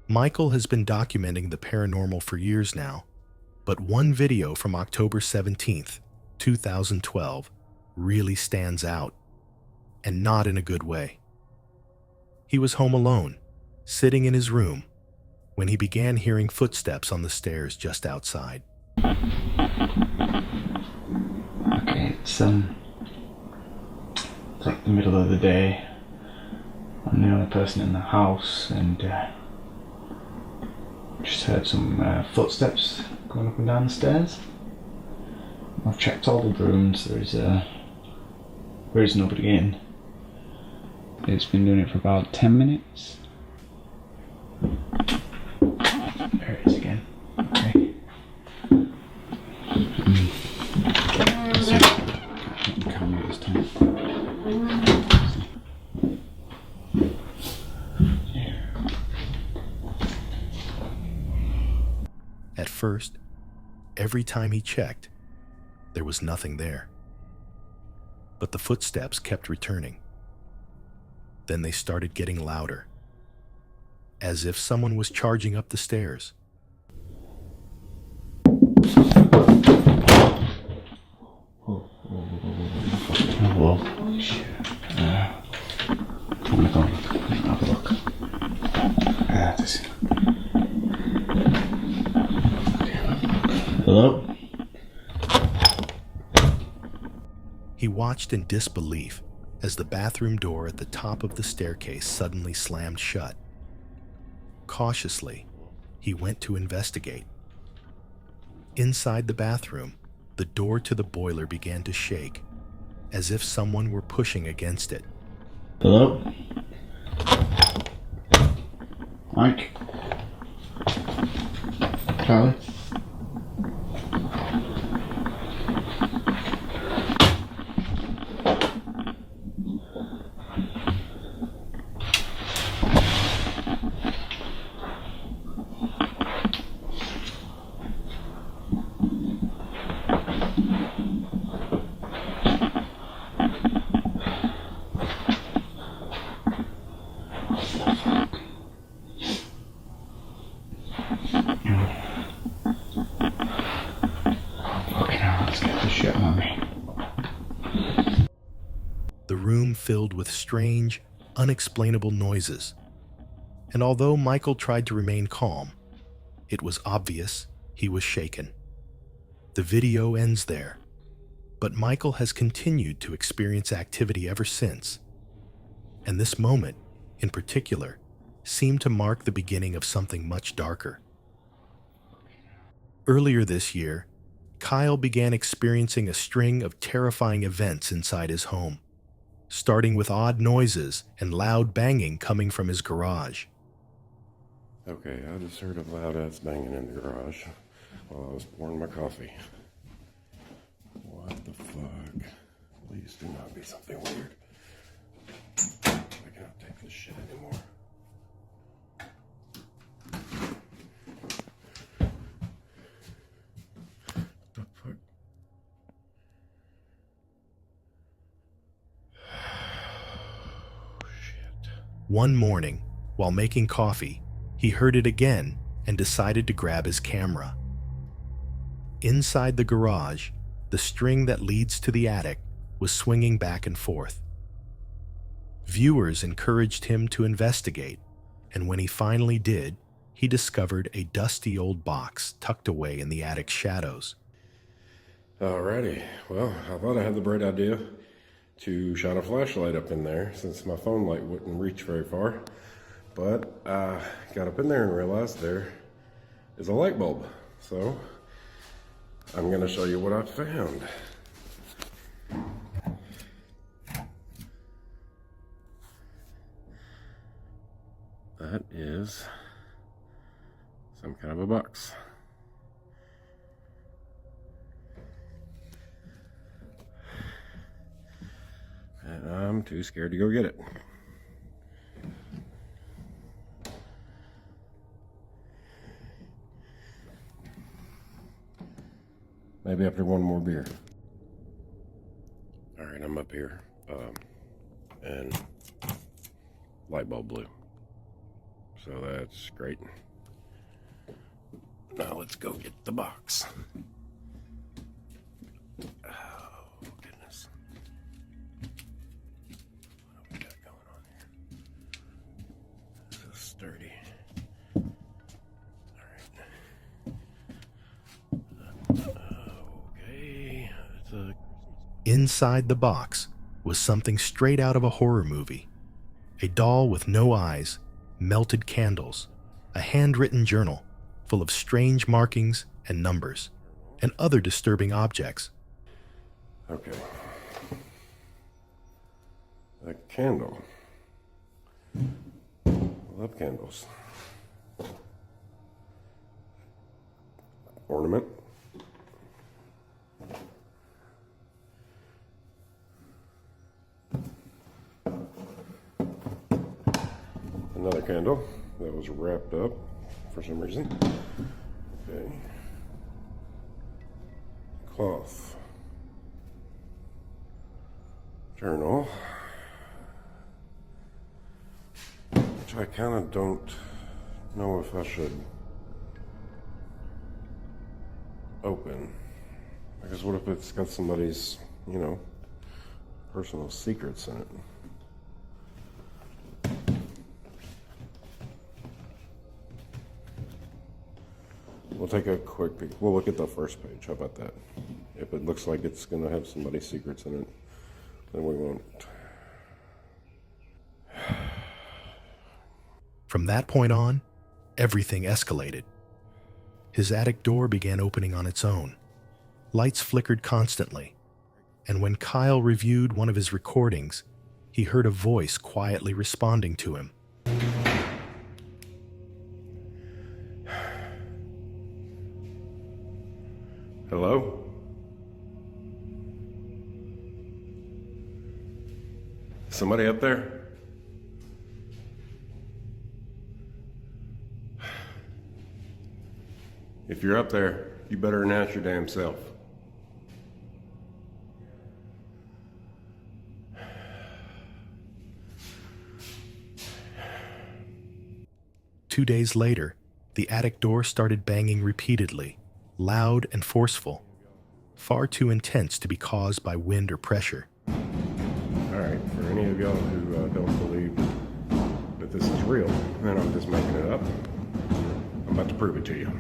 Michael has been documenting the paranormal for years now, but one video from October 17th, 2012, really stands out, and not in a good way. He was home alone, sitting in his room, when he began hearing footsteps on the stairs just outside. Okay, it's like the middle of the day. I'm the only person in the house, and just heard some footsteps going up and down the stairs. I've checked all the rooms. There is nobody in. It's been doing it for about 10 minutes. There it is again. Okay. Let's see. I can camera this time. At first, every time he checked, there was nothing there. But the footsteps kept returning. Then they started getting louder, as if someone was charging up the stairs. Hello. Shit. I'm gonna go have a look. Hello? He watched in disbelief as the bathroom door at the top of the staircase suddenly slammed shut. Cautiously, he went to investigate. Inside the bathroom, the door to the boiler began to shake, as if someone were pushing against it. Hello? Mike? Charlie? The room filled with strange, unexplainable noises. And although Michael tried to remain calm, it was obvious he was shaken. The video ends there, but Michael has continued to experience activity ever since. And this moment, in particular, seemed to mark the beginning of something much darker. Earlier this year, Kyle began experiencing a string of terrifying events inside his home, starting with odd noises and loud banging coming from his garage. Okay, I just heard a loud ass banging in the garage while I was pouring my coffee. What the fuck? Please do not be something weird. I cannot take this shit anymore. What the fuck? Shit. One morning, while making coffee, he heard it again and decided to grab his camera. Inside the garage, the string that leads to the attic was swinging back and forth. Viewers encouraged him to investigate, and when he finally did, he discovered a dusty old box tucked away in the attic's shadows. Alrighty, well, I thought I had the bright idea to shine a flashlight up in there since my phone light wouldn't reach very far. But I got up in there and realized there is a light bulb. So I'm going to show you what I found. That is some kind of a box. And I'm too scared to go get it. Maybe after one more beer. All right, I'm up here, and light bulb blue. So that's great. Now let's go get the box. Oh, goodness. What do we got going on here? This is sturdy. Okay. Inside the box was something straight out of a horror movie. A doll with no eyes, melted candles, a handwritten journal full of strange markings and numbers, and other disturbing objects. Okay. A candle. I love candles. Ornament. Another candle that was wrapped up for some reason. Okay. Cloth. Journal. Which I kind of don't know if I should open. Because what if it's got somebody's, you know, personal secrets in it? We'll take a quick peek. We'll look at the first page. How about that? If it looks like it's going to have somebody's secrets in it, then we won't. From that point on, everything escalated. His attic door began opening on its own. Lights flickered constantly, and when Kyle reviewed one of his recordings, he heard a voice quietly responding to him. Hello? Somebody up there? If you're up there, you better announce your damn self. Two days later, the attic door started banging repeatedly, loud and forceful, far too intense to be caused by wind or pressure. All right, for any of y'all who don't believe that this is real, then I'm just making it up. I'm about to prove it to you.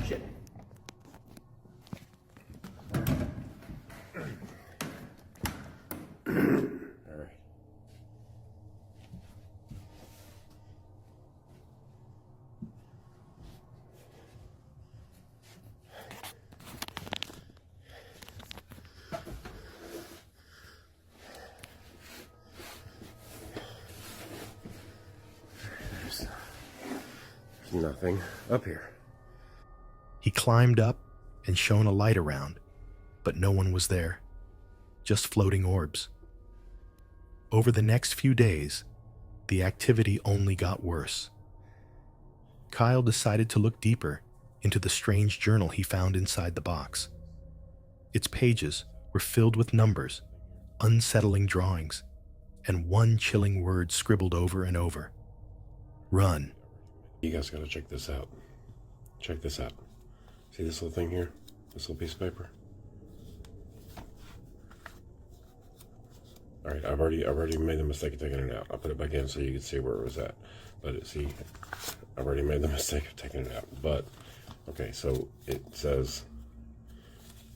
Shit. All right. There's nothing up here. He climbed up and shone a light around, but no one was there, just floating orbs. Over the next few days, the activity only got worse. Kyle decided to look deeper into the strange journal he found inside the box. Its pages were filled with numbers, unsettling drawings, and one chilling word scribbled over and over: run. You guys gotta check this out. Check this out. See this little thing here? This little piece of paper? All right, I've already made the mistake of taking it out. I'll put it back in so you can see where it was at. But see, I've already made the mistake of taking it out. But, okay, so it says,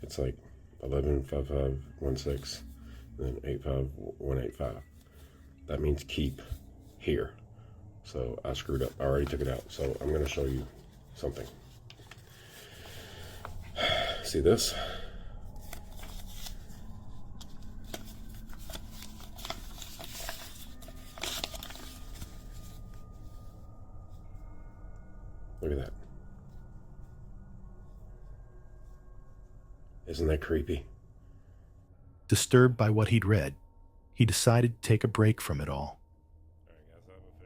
it's like 115516, and then 85185. That means keep here. So I screwed up. I already took it out. So I'm going to show you something. See this? Look at that. Isn't that creepy? Disturbed by what he'd read, he decided to take a break from it all.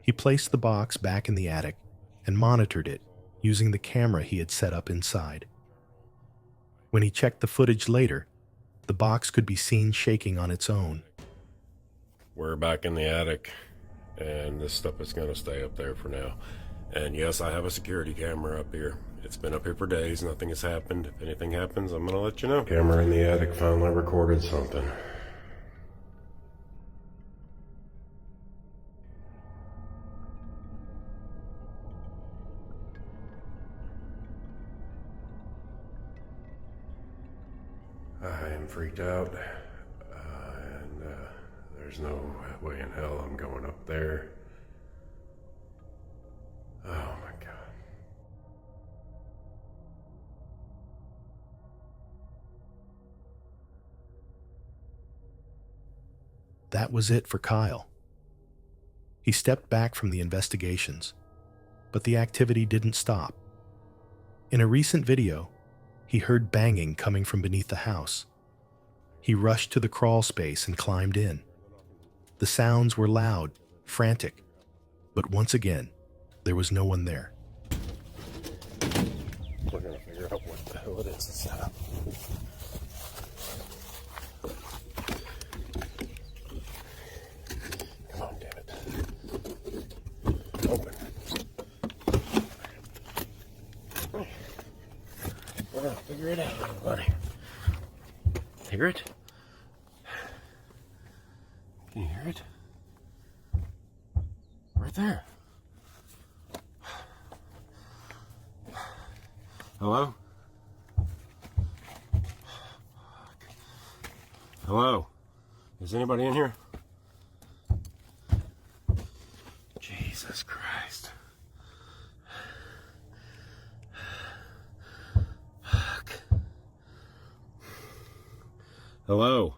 He placed the box back in the attic and monitored it using the camera he had set up inside. When he checked the footage later, the box could be seen shaking on its own. We're back in the attic, and this stuff is going to stay up there for now. And yes, I have a security camera up here. It's been up here for days. Nothing has happened. If anything happens, I'm going to let you know. Camera in the attic finally recorded something. I am freaked out, and there's no way in hell I'm going up there. Oh my God. That was it for Kyle. He stepped back from the investigations, but the activity didn't stop. In a recent video, he heard banging coming from beneath the house. He rushed to the crawl space and climbed in. The sounds were loud, frantic, but once again, there was no one there. We're gonna figure out what the hell it is. Come on, damn it. Open. We're gonna figure it out, buddy. Hear it? Can you hear it? Right there. Hello? Hello? Is anybody in here? Jesus Christ. Fuck. Hello?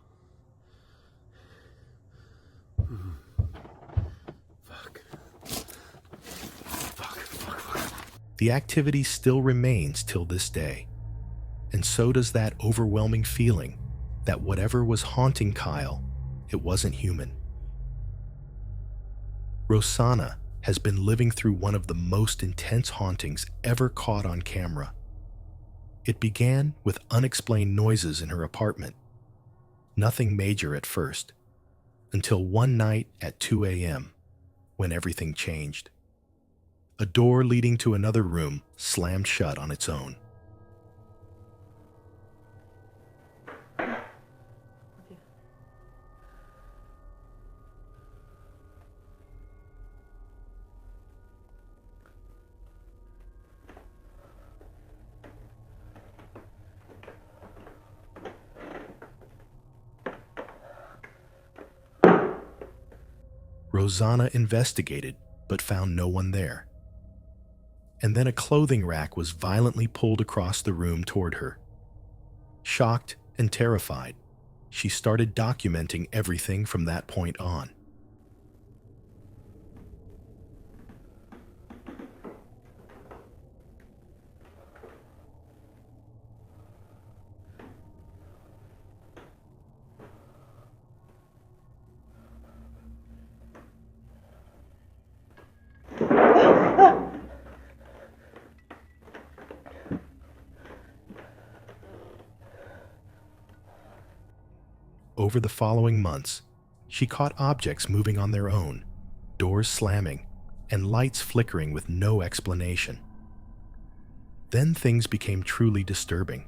Fuck. Fuck. The activity still remains till this day, and so does that overwhelming feeling that whatever was haunting Kyle, it wasn't human. Rosanna has been living through one of the most intense hauntings ever caught on camera. It began with unexplained noises in her apartment. Nothing major at first, until one night at 2 a.m., when everything changed. A door leading to another room slammed shut on its own. Rosanna investigated, but found no one there. And then a clothing rack was violently pulled across the room toward her. Shocked and terrified, she started documenting everything from that point on. Over the following months, she caught objects moving on their own, doors slamming, and lights flickering with no explanation. Then things became truly disturbing.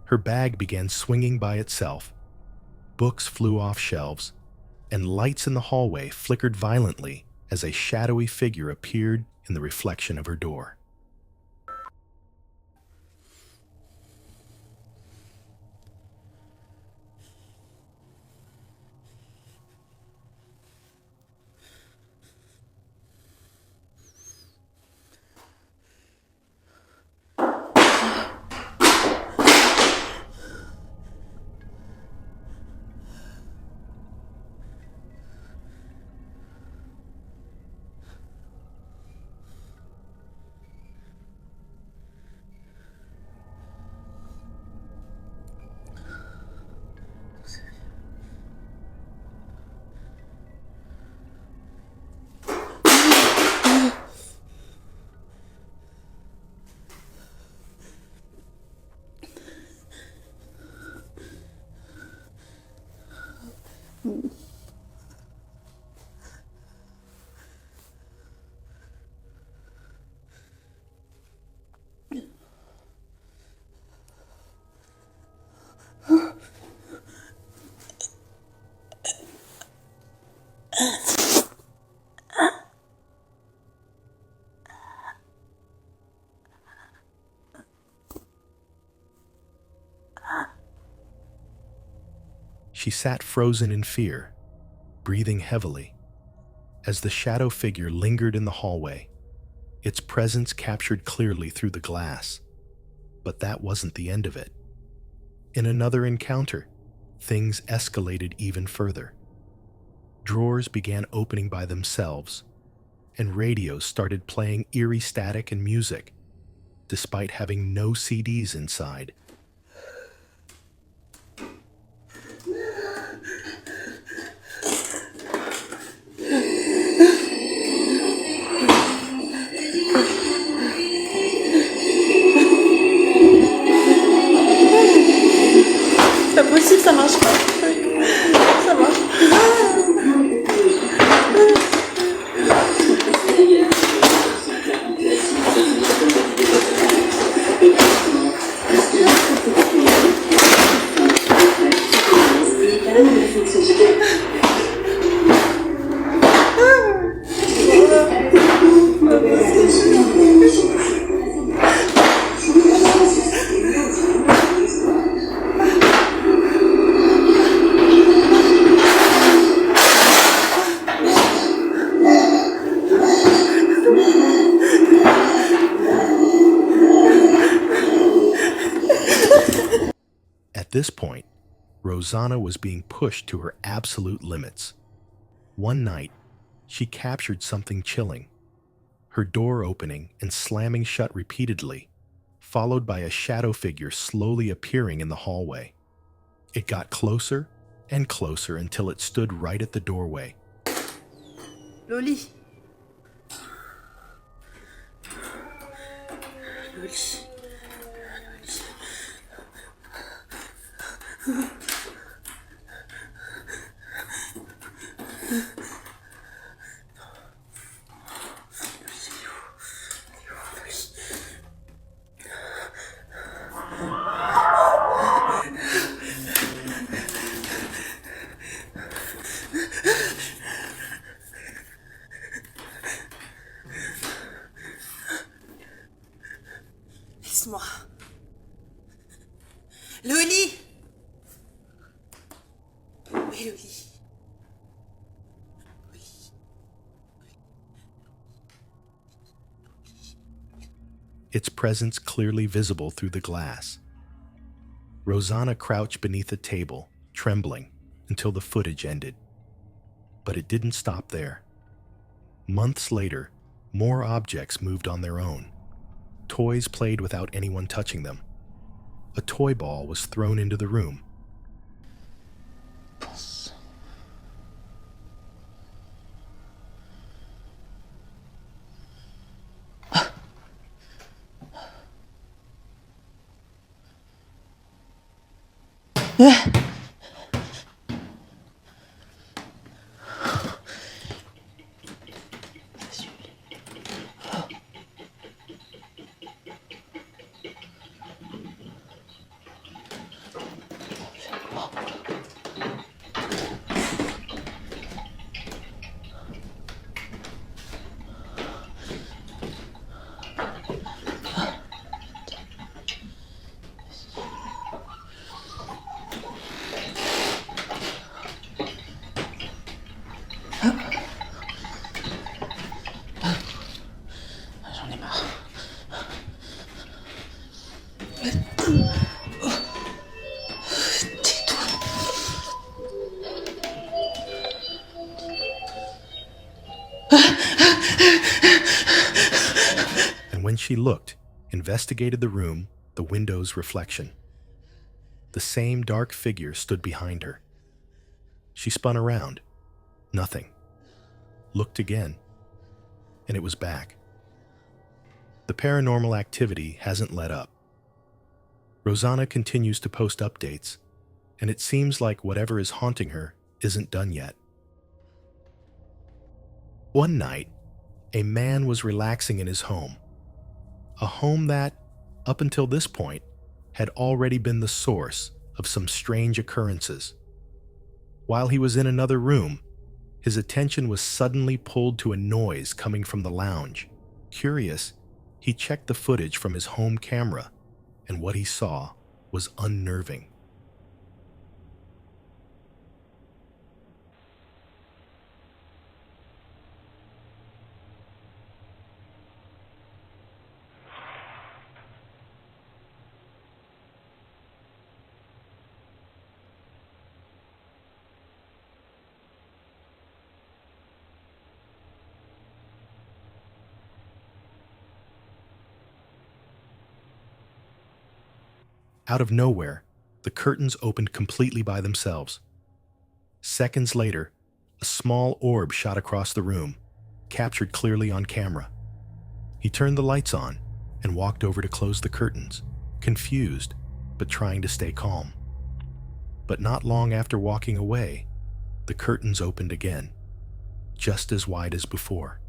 Her bag began swinging by itself, books flew off shelves, and lights in the hallway flickered violently as a shadowy figure appeared in the reflection of her door. She sat frozen in fear, breathing heavily. As the shadow figure lingered in the hallway, its presence captured clearly through the glass. But that wasn't the end of it. In another encounter, things escalated even further. Drawers began opening by themselves, and radios started playing eerie static and music, despite having no CDs inside. C'est pas possible, ça marche pas. Ça marche At this point, Rosanna was being pushed to her absolute limits. One night, she captured something chilling, her door opening and slamming shut repeatedly, followed by a shadow figure slowly appearing in the hallway. It got closer and closer until it stood right at the doorway. Loli. Loli. Laisse-moi. Loli. Oui, Loli. Its presence clearly visible through the glass. Rosanna crouched beneath a table, trembling, until the footage ended. But it didn't stop there. Months later, more objects moved on their own. Toys played without anyone touching them. A toy ball was thrown into the room. J'en ai marre. And when she looked, investigated the room, the window's reflection, the same dark figure stood behind her. She spun around. Nothing. Looked again. And it was back. The paranormal activity hasn't let up. Rosanna continues to post updates, and it seems like whatever is haunting her isn't done yet. One night, a man was relaxing in his home. A home that, up until this point, had already been the source of some strange occurrences. While he was in another room, his attention was suddenly pulled to a noise coming from the lounge. Curious, he checked the footage from his home camera, and what he saw was unnerving. Out of nowhere, the curtains opened completely by themselves. Seconds later, a small orb shot across the room, captured clearly on camera. He turned the lights on and walked over to close the curtains, confused, but trying to stay calm. But not long after walking away, the curtains opened again, just as wide as before.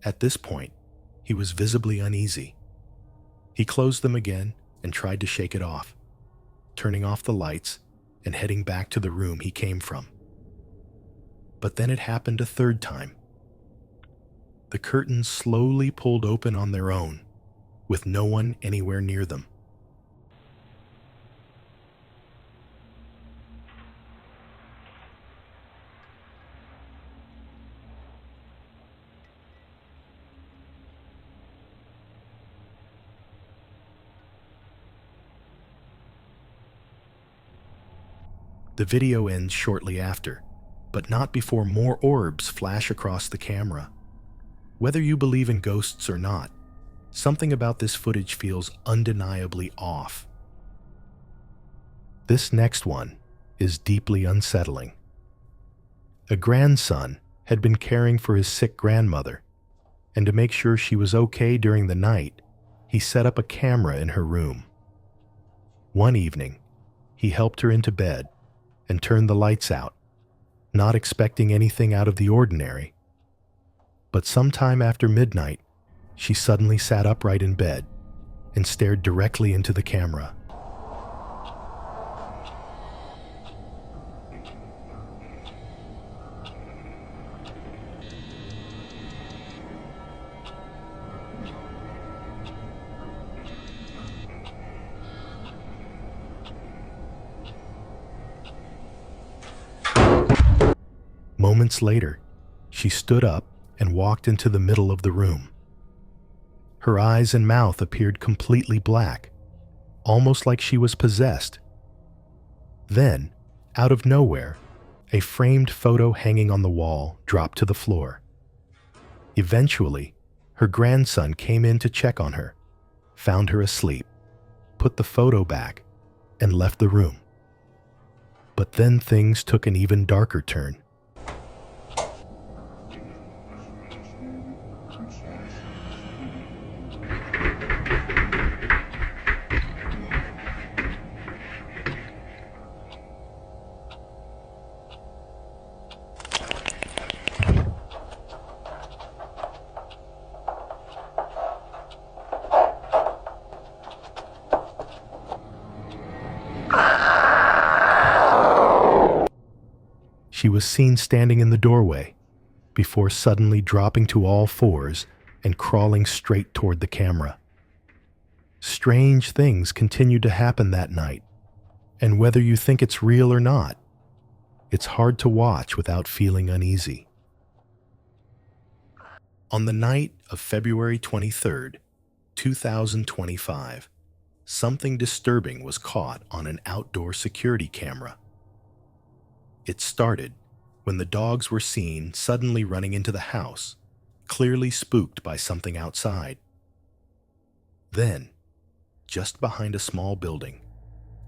At this point, he was visibly uneasy. He closed them again and tried to shake it off, turning off the lights and heading back to the room he came from. But then it happened a third time. The curtains slowly pulled open on their own, with no one anywhere near them. The video ends shortly after, but not before more orbs flash across the camera. Whether you believe in ghosts or not, something about this footage feels undeniably off. This next one is deeply unsettling. A grandson had been caring for his sick grandmother, and to make sure she was okay during the night, he set up a camera in her room. One evening, he helped her into bed and turned the lights out, not expecting anything out of the ordinary. But sometime after midnight, she suddenly sat upright in bed and stared directly into the camera. Moments later, she stood up and walked into the middle of the room. Her eyes and mouth appeared completely black, almost like she was possessed. Then, out of nowhere, a framed photo hanging on the wall dropped to the floor. Eventually, her grandson came in to check on her, found her asleep, put the photo back, and left the room. But then things took an even darker turn. She was seen standing in the doorway, before suddenly dropping to all fours and crawling straight toward the camera. Strange things continued to happen that night, and whether you think it's real or not, it's hard to watch without feeling uneasy. On the night of February 23rd, 2025, something disturbing was caught on an outdoor security camera. It started when the dogs were seen suddenly running into the house, clearly spooked by something outside. Then, just behind a small building,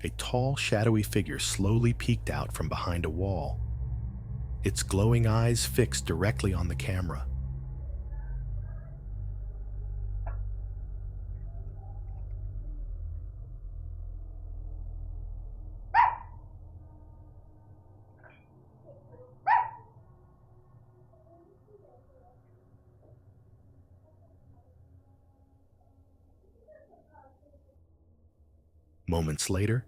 a tall, shadowy figure slowly peeked out from behind a wall, its glowing eyes fixed directly on the camera. Moments later,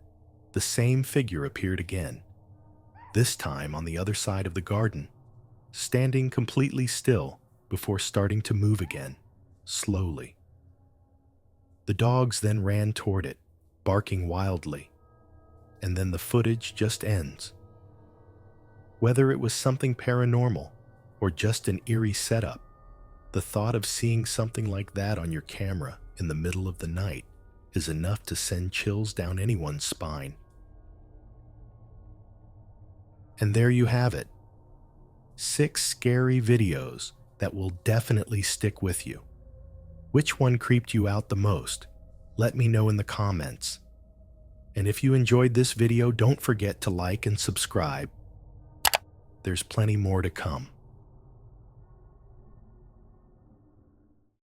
the same figure appeared again, this time on the other side of the garden, standing completely still before starting to move again, slowly. The dogs then ran toward it, barking wildly, and then the footage just ends. Whether it was something paranormal or just an eerie setup, the thought of seeing something like that on your camera in the middle of the night is enough to send chills down anyone's spine. And there you have it. 6 scary videos that will definitely stick with you. Which one creeped you out the most? Let me know in the comments. And if you enjoyed this video, don't forget to like and subscribe. There's plenty more to come.